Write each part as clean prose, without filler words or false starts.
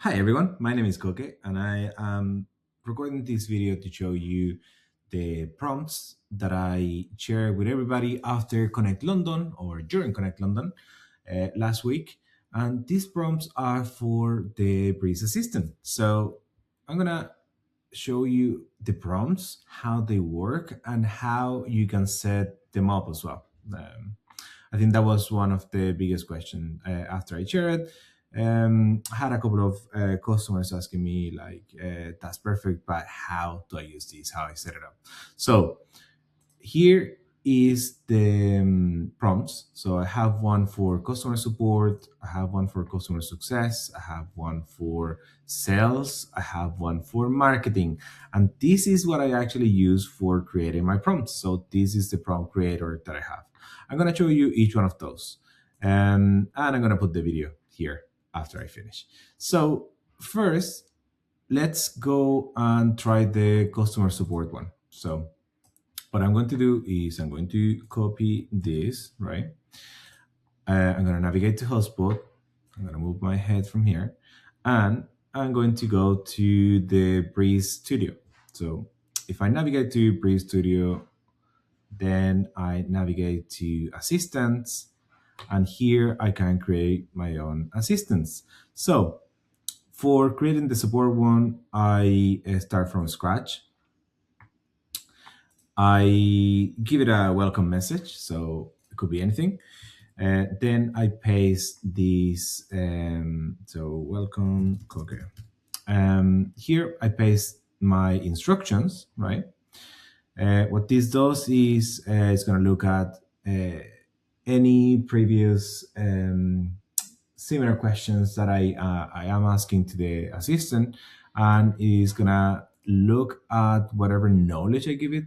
Hi everyone, my name is Koke and I am recording this video to show you the prompts that I shared with everybody after Connect London or during Connect London last week. And these prompts are for the Breeze Assistant. So I'm gonna show you the prompts, how they work, and how you can set them up as well. I think that was one of the biggest questions after I shared it. I had a couple of customers asking me like, "That's perfect, but how do I use this? How I set it up?" So here is the prompts. So I have one for customer support, I have one for customer success, I have one for sales, I have one for marketing. And this is what I actually use for creating my prompts. So this is the prompt creator that I have. I'm going to show you each one of those. And I'm going to put the video here after I finish. So first, let's go and try the customer support one. So what I'm going to do is I'm going to copy this, right? I'm going to navigate to HubSpot. I'm going to move my head from here. And I'm going to go to the Breeze Studio. So if I navigate to Breeze Studio, then I navigate to Assistants. And here I can create my own assistants. So for creating the support one, I start from scratch. I give it a welcome message, so it could be anything. Then I paste this, so welcome, okay. Here I paste my instructions, right? What this does is it's going to look at any previous similar questions that I am asking to the assistant, and is going to look at whatever knowledge I give it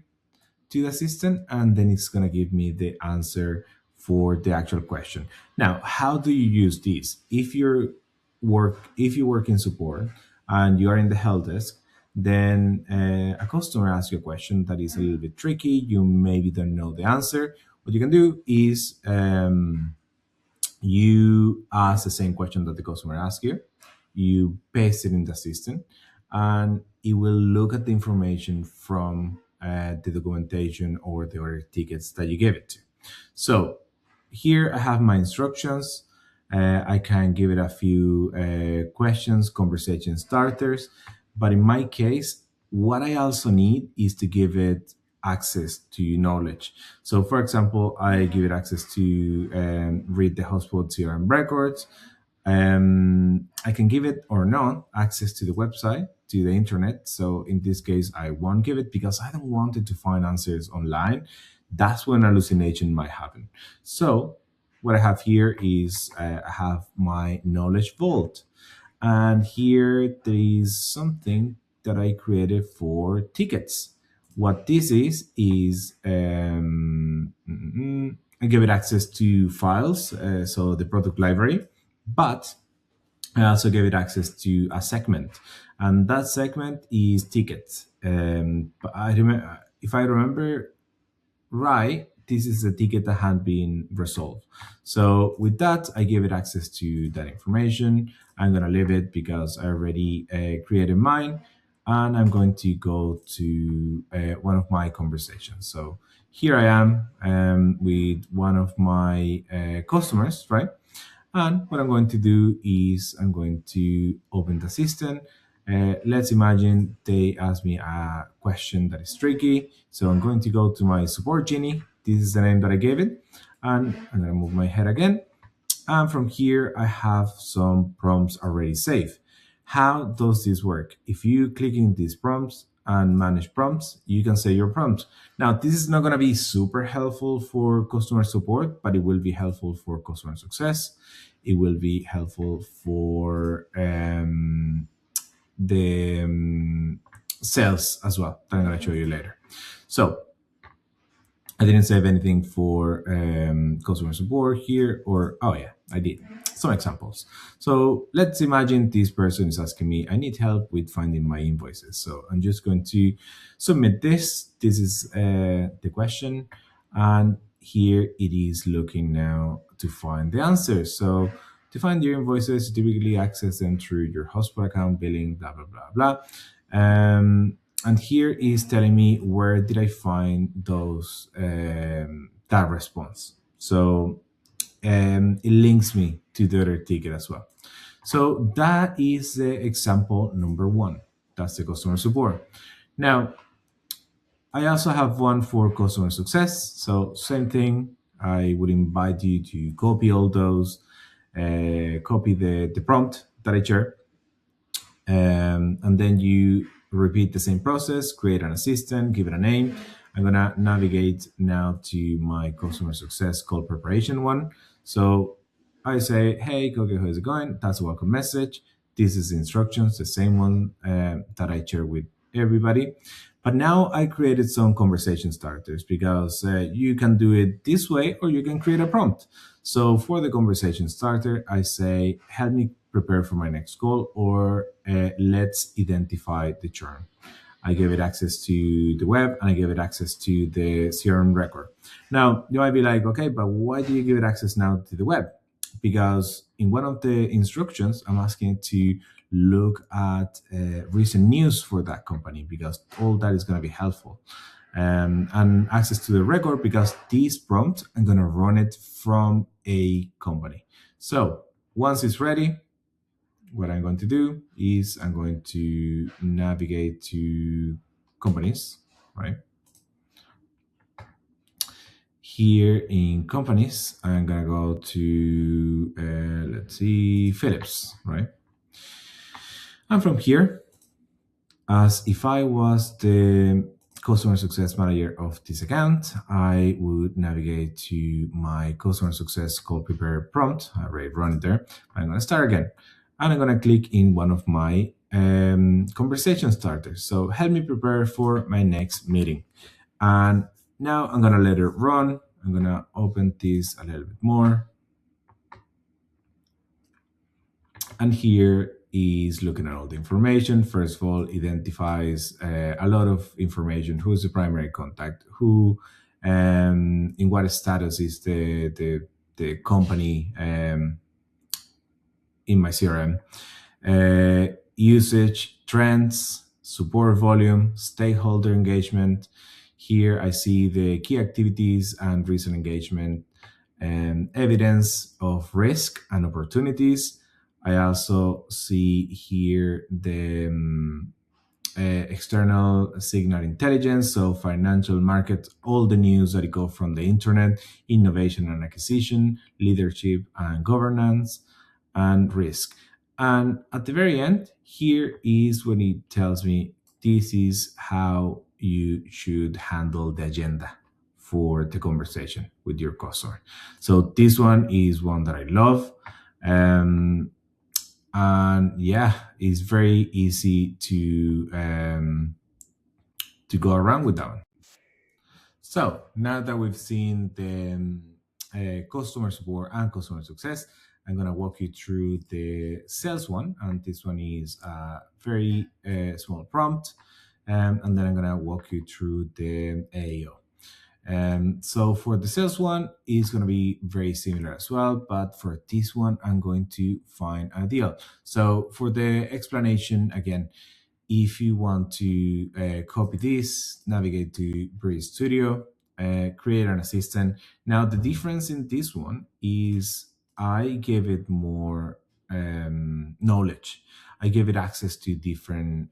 to the assistant, and then it's going to give me the answer for the actual question. Now, how do you use this? If you work in support and you are in the help desk, then a customer asks you a question that is a little bit tricky, you maybe don't know the answer. What you can do is you ask the same question that the customer asked you, you paste it in the system, and it will look at the information from the documentation or the other tickets that you gave it to. So here I have my instructions. I can give it a few questions, conversation starters, but in my case, what I also need is to give it access to knowledge. So, for example, I give it access to read the HubSpot CRM records. I can give it or not access to the website, to the internet. So, in this case, I won't give it because I don't want it to find answers online. That's when hallucination might happen. So, what I have here is I have my knowledge vault. And here there is something that I created for tickets. What this is I give it access to files, so the product library, but I also gave it access to a segment, and that segment is tickets. But I remember, if I remember right, this is a ticket that had been resolved. So with that, I give it access to that information. I'm going to leave it because I already created mine. And I'm going to go to one of my conversations. So here I am with one of my customers, right? And what I'm going to do is I'm going to open the system. Let's imagine they ask me a question that is tricky. So I'm going to go to my support Genie. This is the name that I gave it. And I'm going to move my head again. And from here, I have some prompts already saved. How does this work? If you click in these prompts and manage prompts, you can say your prompts. Now, this is not going to be super helpful for customer support, but it will be helpful for customer success. It will be helpful for the sales as well, that I'm going to show you later. So I didn't save anything for customer support here, or oh yeah, I did. Some examples. So let's imagine this person is asking me, I need help with finding my invoices. So I'm just going to submit this. This is the question. And here it is looking now to find the answer. So To find your invoices, you typically access them through your HubSpot account, billing, blah, blah, blah, blah. And here is telling me where did I find those that response. So it links me to the other ticket as well. So that is the example number one. That's the customer support. Now, I also have one for customer success. So same thing. I would invite you to copy all those, copy the prompt that I share, and then you repeat the same process, create an assistant, give it a name. I'm gonna navigate now to my customer success call preparation one. So I say, hey, Coco, how's it going? That's a welcome message. This is the instructions, the same one that I share with everybody. But now I created some conversation starters because you can do it this way or you can create a prompt. So for the conversation starter, I say, help me prepare for my next call, or let's identify the churn. I gave it access to the web and I gave it access to the CRM record. Now, you might be like, okay, but why do you give it access now to the web? Because in one of the instructions, I'm asking it to look at recent news for that company, because all that is going to be helpful. And access to the record, because this prompt, I'm going to run it from a company. So once it's ready, what I'm going to do is I'm going to navigate to companies, right? Here in companies, I'm going to go to, let's see, Philips, right? And from here, as if I was the customer success manager of this account, I would navigate to my customer success call prepare prompt. I already run it there. I'm going to start again. And I'm going to click in one of my conversation starters. So help me prepare for my next meeting. And now I'm going to let it run. I'm going to open this a little bit more. And here is looking at all the information. First of all, identifies a lot of information. Who is the primary contact? Who, in what status is the company in my CRM? Usage, trends, support volume, stakeholder engagement. Here I see the key activities and recent engagement, and evidence of risk and opportunities. I also see here the external signal intelligence, so financial market, all the news that go from the internet, innovation and acquisition, leadership and governance, and risk. And at the very end, here is when it tells me this is how you should handle the agenda for the conversation with your customer. So this one is one that I love. And yeah, it's very easy to go around with that one. So now that we've seen the customer support and customer success, I'm going to walk you through the sales one, and this one is a very small prompt, and then I'm going to walk you through the AO. So for the sales one, it's going to be very similar as well, but for this one, I'm going to find a deal. So for the explanation, again, if you want to copy this, navigate to Breeze Studio, create an assistant. Now, the difference in this one is I gave it more knowledge. I gave it access to different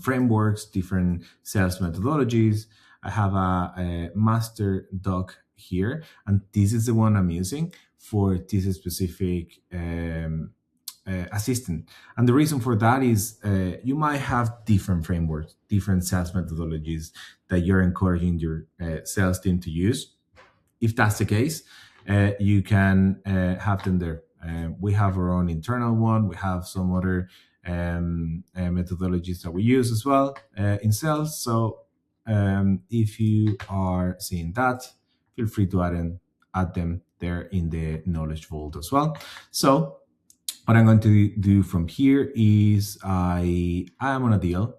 frameworks, different sales methodologies. I have a master doc here, and this is the one I'm using for this specific assistant. And the reason for that is you might have different frameworks, different sales methodologies that you're encouraging your sales team to use. If that's the case, you can have them there. We have our own internal one. We have some other methodologies that we use as well in sales. So if you are seeing that, feel free to add them there in the knowledge vault as well. So what I'm going to do from here is I am on a deal.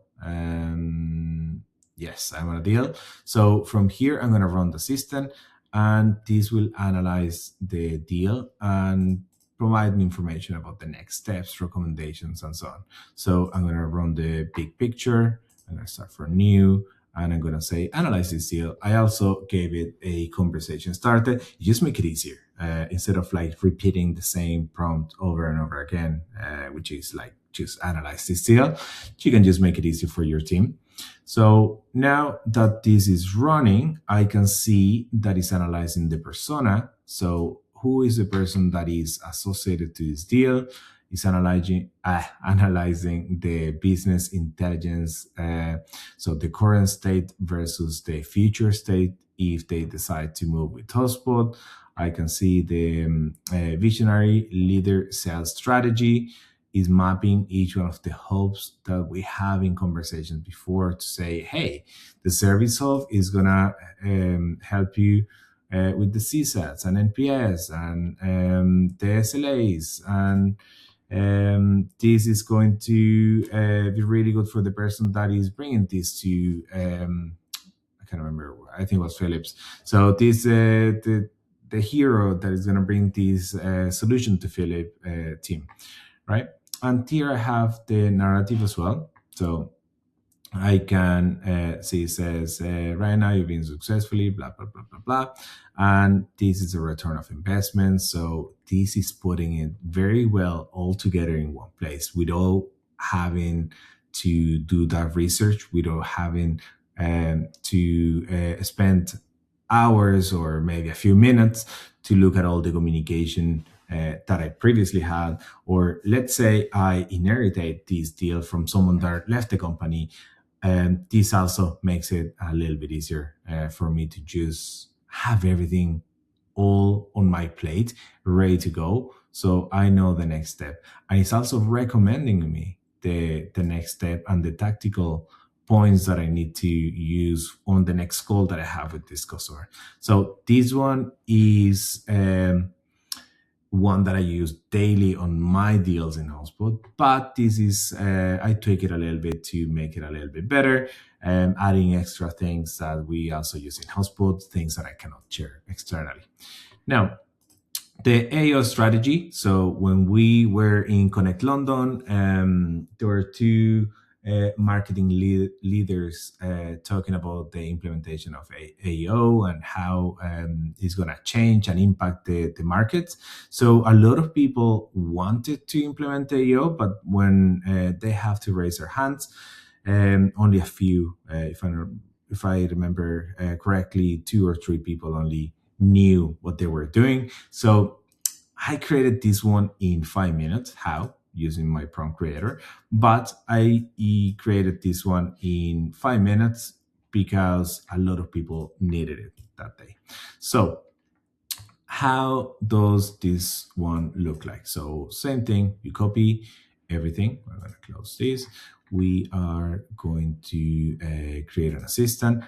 Yes, I'm on a deal. So from here, I'm going to run the system. and this will analyze the deal and provide me information about the next steps, recommendations, and so on. So I'm going to run the big picture. I'm going to start from new, and I'm going to say analyze this deal. I also gave it a conversation starter. You just make it easier instead of like repeating the same prompt over and over again, which is like just analyze this deal. You can just make it easy for your team. So now that this is running, I can see that it's analyzing the persona. So who is the person that is associated to this deal? It's analyzing the business intelligence. So the current state versus the future state if they decide to move with HubSpot. I can see the visionary leader sales strategy is mapping each one of the hubs that we have in conversations before to say, hey, the service hub is gonna help you with the CSATs and NPS and the SLAs, and this is going to be really good for the person that is bringing this to. I can't remember. I think it was Phillips. So this the hero that is going to bring this solution to Philip team, right? And here I have the narrative as well. So I can see it says, right now you've been successfully, blah, blah, blah, blah, blah. And this is a return of investment. So this is putting it very well all together in one place without having to do that research, without having to spend hours or maybe a few minutes to look at all the communication that I previously had. Or let's say I inherited this deal from someone that left the company. And this also makes it a little bit easier for me to just have everything all on my plate, ready to go. So I know the next step. And it's also recommending me the next step and the tactical points that I need to use on the next call that I have with this customer. So this one is one that I use daily on my deals in HubSpot, but this is, I tweak it a little bit to make it a little bit better, adding extra things that we also use in HubSpot, things that I cannot share externally. Now, the AO strategy. So when we were in Connect London, there were two marketing leaders talking about the implementation of AO and how it's going to change and impact the markets. So a lot of people wanted to implement AO, but when they have to raise their hands, only a few, if I remember correctly, two or three people only knew what they were doing. So I created this one in 5 minutes. How? Using my prompt creator. But I created this one in 5 minutes because a lot of people needed it that day. So how does this one look like? So same thing, you copy everything. I'm going to close this. We are going to create an assistant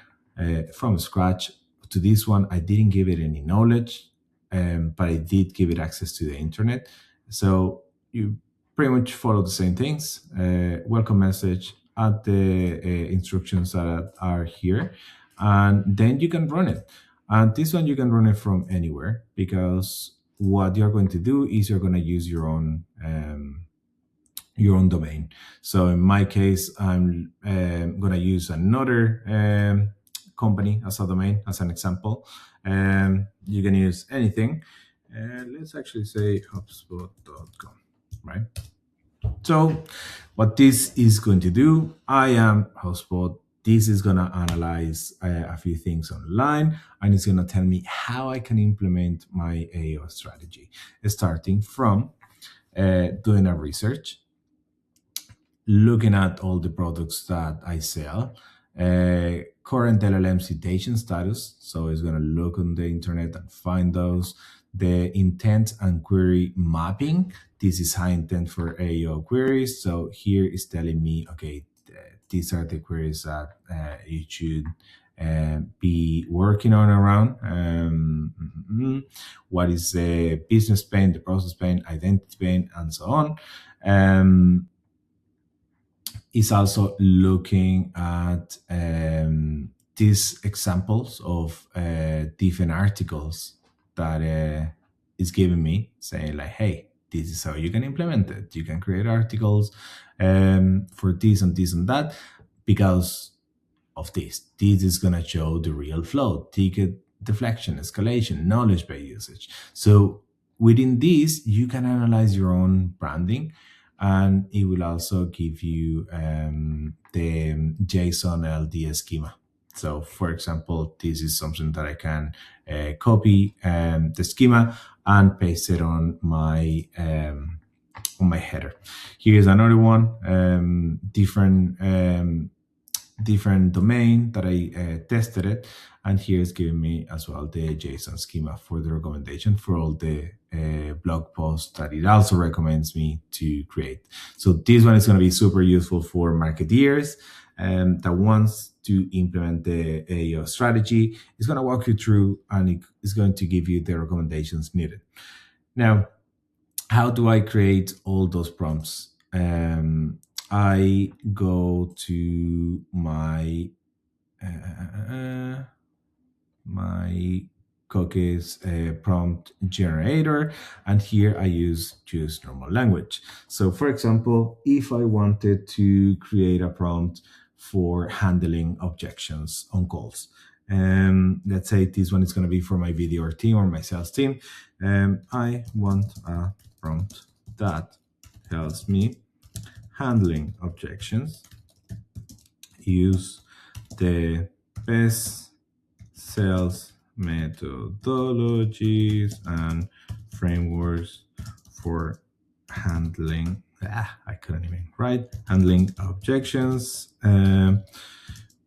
from scratch. To this one, I didn't give it any knowledge, but I did give it access to the internet. So you pretty much follow the same things. Welcome message, add the instructions that are here, and then you can run it. And this one, you can run it from anywhere because what you're going to do is you're going to use your own domain. So in my case, I'm going to use another company as a domain, as an example. You can use anything. Let's actually say HubSpot.com, right? So what this is going to do, I am HubSpot. This is going to analyze a few things online, and it's going to tell me how I can implement my AO strategy, starting from doing a research, looking at all the products that I sell, current LLM citation status. So it's going to look on the internet and find those. The intent and query mapping. This is high intent for AO queries. So here is telling me, okay, these are the queries that you should be working on around. What is the business pain, the process pain, identity pain, and so on. Is also looking at these examples of different articles that is giving me, saying like, hey, this is how you can implement it. You can create articles for this and this and that because of this. This is going to show the real flow, ticket deflection, escalation, knowledge base usage. So within this, you can analyze your own branding, and it will also give you the JSON LD schema. So for example, this is something that I can copy the schema and paste it on my header. Here's another one, different domain that I tested it, and here is giving me as well the JSON schema for the recommendation for all the blog posts that it also recommends me to create. So this one is going to be super useful for marketeers that wants to implement the AEO strategy. It's going to walk you through, and it is going to give you the recommendations needed. Now, how do I create all those prompts? I go to my my cookies prompt generator, and here I use just normal language. So for example, if I wanted to create a prompt for handling objections on calls, let's say this one is going to be for my video team or my sales team, I want a prompt that helps me handling objections, use the best sales methodologies and frameworks for handling, I couldn't even write, handling objections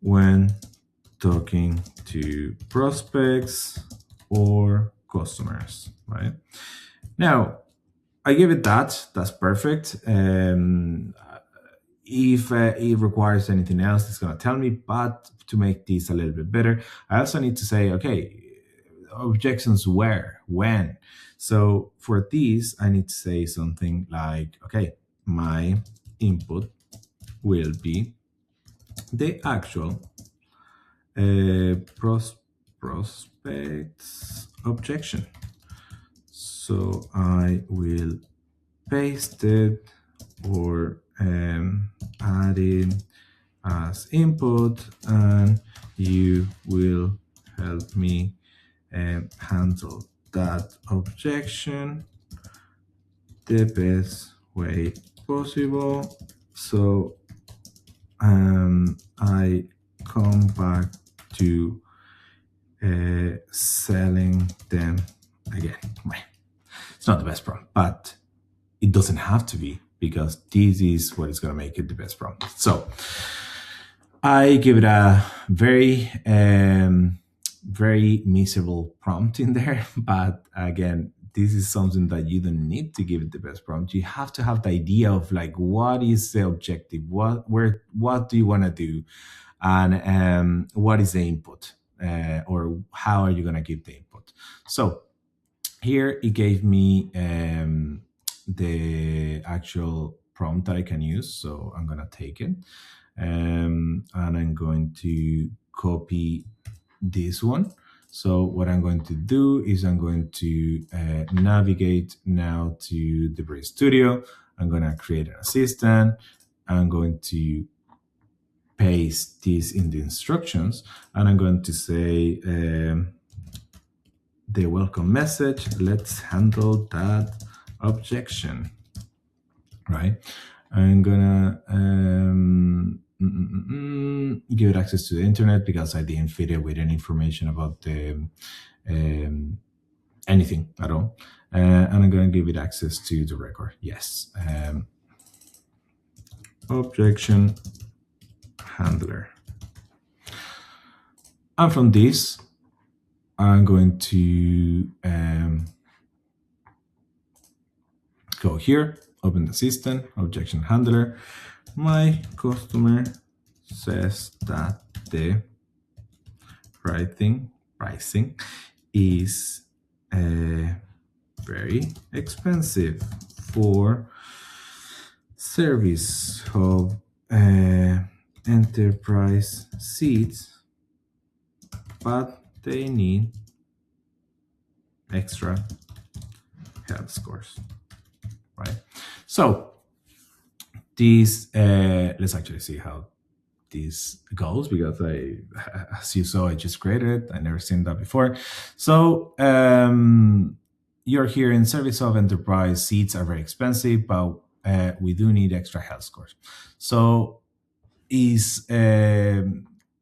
when talking to prospects or customers, right? Now, I give it that. That's perfect. If it requires anything else, it's going to tell me. But to make this a little bit better, I also need to say, okay, objections where, when. So for this, I need to say something like, okay, my input will be the actual prospect's objection. So I will paste it or add it as input, and you will help me handle that objection the best way possible. So I come back to selling them again. It's not the best prompt, but it doesn't have to be, because this is what is going to make it the best prompt. So I give it a very, very miserable prompt in there. But again, this is something that you don't need to give it the best prompt. You have to have the idea of like, what is the objective? What do you want to do? And what is the input? Or how are you going to give the input? So here it gave me the actual prompt that I can use. So I'm going to take it and I'm going to copy this one. So what I'm going to do is I'm going to navigate now to the Breeze Studio. I'm going to create an assistant. I'm going to paste this in the instructions, and I'm going to say the welcome message. Let's handle that objection, right? I'm gonna give it access to the internet because I didn't fit it with any information about the anything at all. And I'm gonna give it access to the record. Yes. Objection handler. And from this, I'm going to go here, open the system, objection handler. My customer says that the pricing is very expensive for service of enterprise seats but they need extra health scores, right? So these, let's actually see how this goes, because as you saw, I just created it. I never seen that before. So you're here in service of enterprise. Seats are very expensive, but we do need extra health scores. So is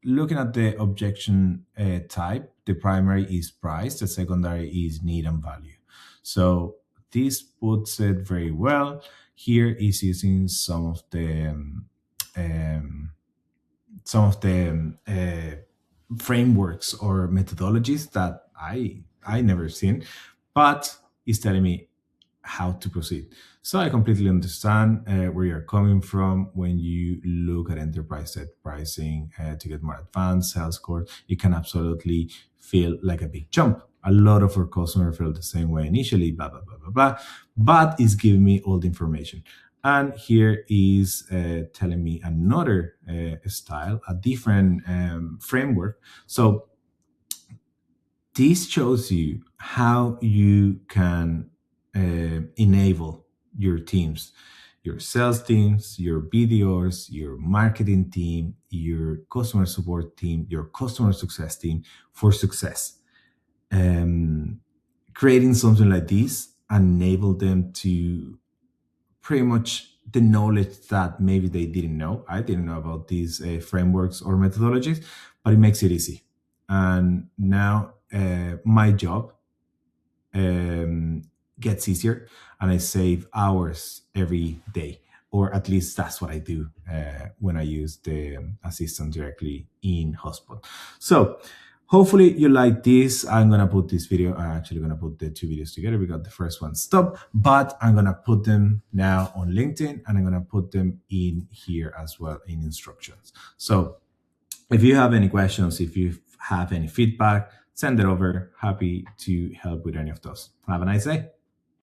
looking at the objection type, the primary is price, the secondary is need and value. So this puts it very well. Here is using some of the frameworks or methodologies that I never seen, but it's telling me how to proceed. So I completely understand where you're coming from when you look at enterprise set pricing to get more advanced sales score. It can absolutely feel like a big jump. A lot of our customers felt the same way initially, blah, blah, blah, blah, blah, but it's giving me all the information. And here is telling me another style, a different framework. So this shows you how you can enable your teams, your sales teams, your BDRs, your marketing team, your customer support team, your customer success team for success. Creating something like this enable them to pretty much the knowledge that maybe they didn't know. I didn't know about these frameworks or methodologies, but it makes it easy. And now my job gets easier, and I save hours every day, or at least that's what I do when I use the assistant directly in HubSpot. So hopefully you like this. I'm gonna put this video. I'm actually gonna put the two videos together. We got the first one stop, but I'm gonna put them now on LinkedIn, and I'm gonna put them in here as well in instructions. So if you have any questions, if you have any feedback, send it over. Happy to help with any of those. Have a nice day.